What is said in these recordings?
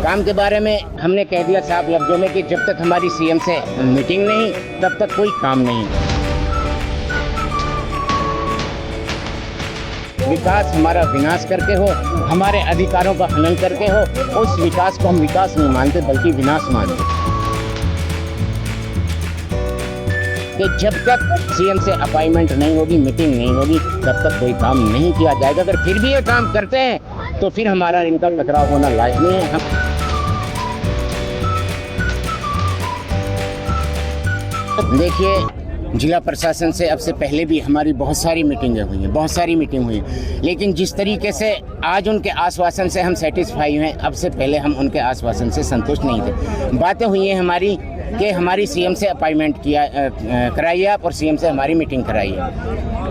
काम के बारे में हमने कह दिया साफ लफ्जों में कि जब तक हमारी सीएम से मीटिंग नहीं तब तक कोई काम नहीं। विकास हमारा विनाश करके हो, हमारे अधिकारों का हनन करके हो, उस विकास को हम विकास नहीं मानते बल्कि विनाश मानते। कि जब तक सीएम से अपॉइंटमेंट नहीं होगी, मीटिंग नहीं होगी, तब तक कोई काम नहीं किया जाएगा। अगर फिर भी ये काम करते हैं तो फिर हमारा इनका टकराव होना लाजमी है। हम देखिए, जिला प्रशासन से अब से पहले भी हमारी बहुत सारी मीटिंगें हुई हैं, लेकिन जिस तरीके से आज उनके आश्वासन से हम सेटिस्फाई हैं, अब से पहले हम उनके आश्वासन से संतुष्ट नहीं थे। बातें हुई हैं हमारी कि हमारी सीएम से अपॉइंटमेंट कराइए आप और सीएम से हमारी मीटिंग कराइए।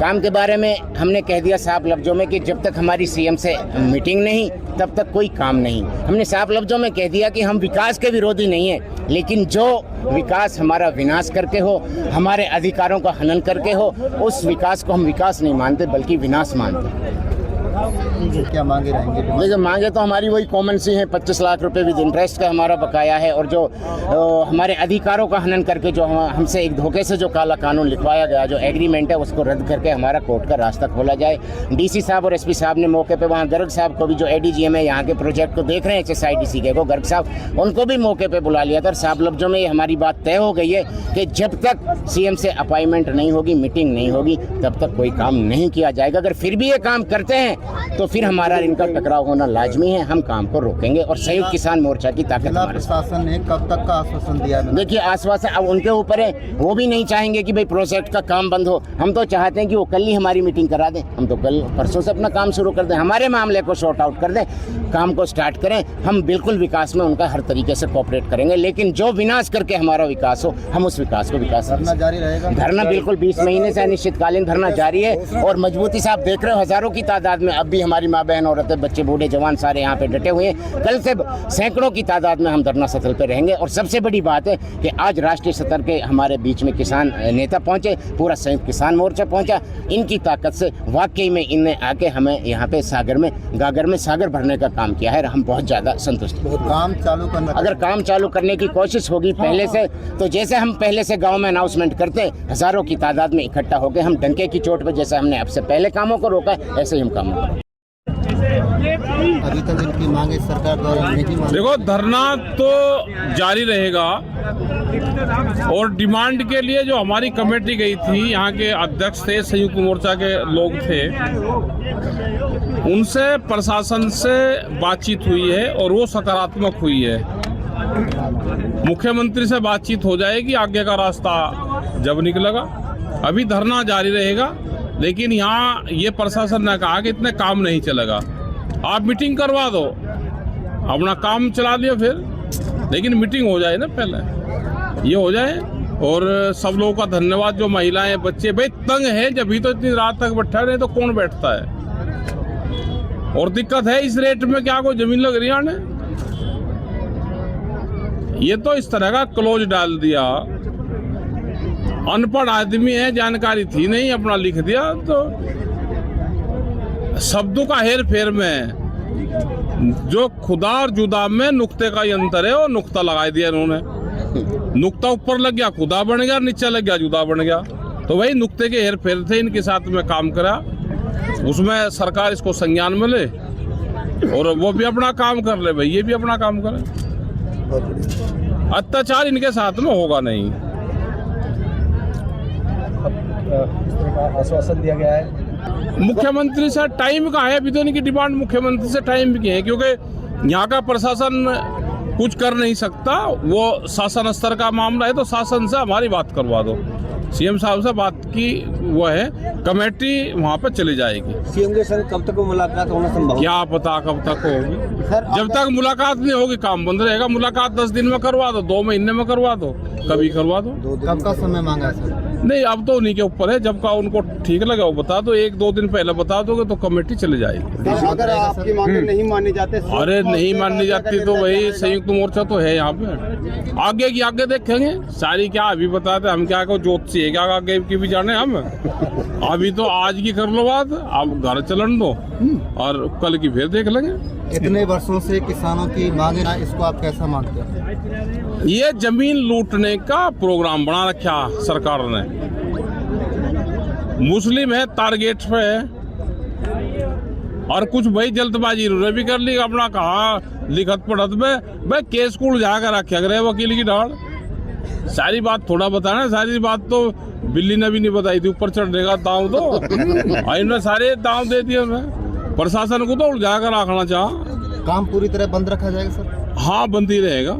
काम के बारे में हमने कह दिया साफ लफ्जों में कि जब तक हमारी सीएम से मीटिंग नहीं तब तक कोई काम नहीं। हमने साफ लफ्जों में कह दिया कि हम विकास के विरोधी नहीं हैं, लेकिन जो विकास हमारा विनाश करके हो, हमारे अधिकारों का हनन करके हो, उस विकास को हम विकास नहीं मानते बल्कि विनाश मानते। क्या मांगे रहेंगे? देखिए, मांगे तो हमारी वही कॉमन सी हैं। 25 लाख रुपए विद इंटरेस्ट का हमारा बकाया है, और जो हमारे अधिकारों का हनन करके जो हमसे एक धोखे से जो काला कानून लिखवाया गया, जो एग्रीमेंट है, उसको रद्द करके हमारा कोर्ट का रास्ता खोला जाए। डीसी साहब और एसपी साहब ने मौके पे वहाँ गर्ग साहब को भी, जो एडीजीएम है यहाँ के प्रोजेक्ट को देख रहे हैं HSIDC के, गर्ग साहब, उनको भी मौके पे बुला लिया था। साफ लफ्जों में ये हमारी बात तय हो गई है कि जब तक सीएम से अपॉइंटमेंट नहीं होगी, मीटिंग नहीं होगी, तब तक कोई काम नहीं किया जाएगा। अगर फिर भी ये काम करते हैं तो फिर हमारा इनका टकराव होना लाजमी है। हम काम को रोकेंगे और संयुक्त किसान मोर्चा की ताकत जिला हमारे साथ। प्रशासन ने कब तक का आश्वासन दिया? देखिए, आश्वासन अब उनके ऊपर है। वो भी नहीं चाहेंगे कि भाई प्रोजेक्ट का काम बंद हो। हम तो चाहते हैं कि वो कल ही हमारी मीटिंग करा दें। हम तो कल परसों से अपना काम शुरू कर दें, हमारे मामले को सॉर्ट आउट कर दें, काम को स्टार्ट करें। हम बिल्कुल विकास में उनका हर तरीके से कोऑपरेट करेंगे, लेकिन जो विनाश करके हमारा विकास हो, हम उस विकास को विकास। धरना जारी रहेगा? धरना बिल्कुल 20 महीने से अनिश्चितकालीन धरना जारी है, और मजबूती से आप देख रहे हो हजारों की तादाद में अब भी हमारी माँ बहन, औरतें, बच्चे, बूढ़े, जवान सारे यहाँ पे डटे हुए हैं। कल से सैकड़ों की तादाद में हम धरना स्थल पे रहेंगे। और सबसे बड़ी बात है कि आज राष्ट्रीय स्तर के हमारे बीच में किसान नेता पहुंचे, पूरा संयुक्त किसान मोर्चा पहुंचा। इनकी ताकत से वाकई में इनने आके हमें यहाँ पे गागर में सागर भरने का काम किया है। हम बहुत ज़्यादा संतुष्ट हैं। काम चालू करना, अगर काम चालू करने की कोशिश होगी पहले से, तो जैसे हम पहले से गाँव में अनाउंसमेंट करते, हजारों की तादाद में इकट्ठा होकर हम डंके की चोट पर, जैसे हमने अब से पहले कामों को रोका है, ऐसे ही हम कामों को। अभी तक इनकी मांगे सरकार द्वारा नहीं मांगी। देखो, धरना तो जारी रहेगा, और डिमांड के लिए जो हमारी कमेटी गई थी, यहाँ के अध्यक्ष थे, संयुक्त मोर्चा के लोग थे, उनसे प्रशासन से बातचीत हुई है और वो सकारात्मक हुई है। मुख्यमंत्री से बातचीत हो जाएगी, आगे का रास्ता जब निकलेगा। अभी धरना जारी रहेगा, लेकिन यहाँ ये प्रशासन ने कहा कि इतने काम नहीं चलेगा, आप मीटिंग करवा दो, अपना काम चला लियो फिर, लेकिन मीटिंग हो जाए ना, पहले ये हो जाए। और सब लोगों का धन्यवाद, जो महिलाएं, बच्चे, भाई तंग है, जब भी तो इतनी रात तक बैठा, नहीं तो कौन बैठता है। और दिक्कत है इस रेट में, क्या कोई जमीन लग रही है? ये तो इस तरह का क्लोज डाल दिया। अनपढ़ आदमी है, जानकारी थी नहीं, अपना लिख दिया। तो शब्दों का हेर फेर में जो खुदा और जुदा में नुक्ते का अंतर है, वो नुक्ता लगा दिया इन्होंने। नुक्ता ऊपर लग गया, खुदा बन गया, नीचे लग गया, जुदा बन गया। तो वही नुक्ते के हेर फेर थे, इनके साथ में काम करा, उसमें सरकार इसको संज्ञान में ले और वो भी अपना काम कर ले, भाई ये भी अपना काम करे। अत्याचार इनके साथ में होगा नहीं। आश्वासन दिया गया है मुख्यमंत्री से। टाइम का है, अभी तो इनकी डिमांड मुख्यमंत्री से टाइम की है, क्योंकि यहाँ का प्रशासन कुछ कर नहीं सकता। वो शासन स्तर का मामला है, तो शासन से हमारी बात करवा दो। सीएम साहब से बात की वो है, कमेटी वहाँ पर चली जाएगी। सीएम के संग कब तक मुलाकात होना संभव? क्या पता कब तक होगी। जब तक मुलाकात नहीं होगी काम बंद रहेगा। मुलाकात 10 दिन में करवा दो, 2 महीने में करवा दो, कभी करवा दो। कब का समय मांगा सर? नहीं, अब तो उन्हीं के ऊपर है, जब का उनको ठीक लगा वो बता दो। 1-2 दिन पहले बता दोगे तो कमेटी चली जाएगी। अगर आपकी मांगे नहीं मानी जाते? अरे नहीं माननी जाती तो वही संयुक्त मोर्चा तो है यहाँ पे। आगे की आगे देखेंगे सारी, क्या अभी बताते हम, क्या को ज्योतिषी है क्या आगे की भी जाने हम। अभी तो आज की कर लो बात, अब घर चलन दो और कल की फिर देख लेंगे। इतने वर्षों से किसानों की मांगे ना, इसको आप कैसा मानते हैं? ये जमीन लूटने का प्रोग्राम बना रखा सरकार ने। मुस्लिम है टारगेट पे है, और कुछ भाई जल्दबाजी उन्होंने भी कर ली, अपना कहा लिखत पढ़त में भाई केस को उलझा कर रखे गए वकील की डाल। सारी बात थोड़ा बताना, सारी बात तो बिल्ली ने भी नहीं बताई थी, ऊपर चढ़ने का दाव तो इन्होंने सारे दाव दे दिए। प्रशासन को तो उलझा कर रखना चाह। काम पूरी तरह बंद रखा जाएगा सर? हाँ, बंद ही रहेगा।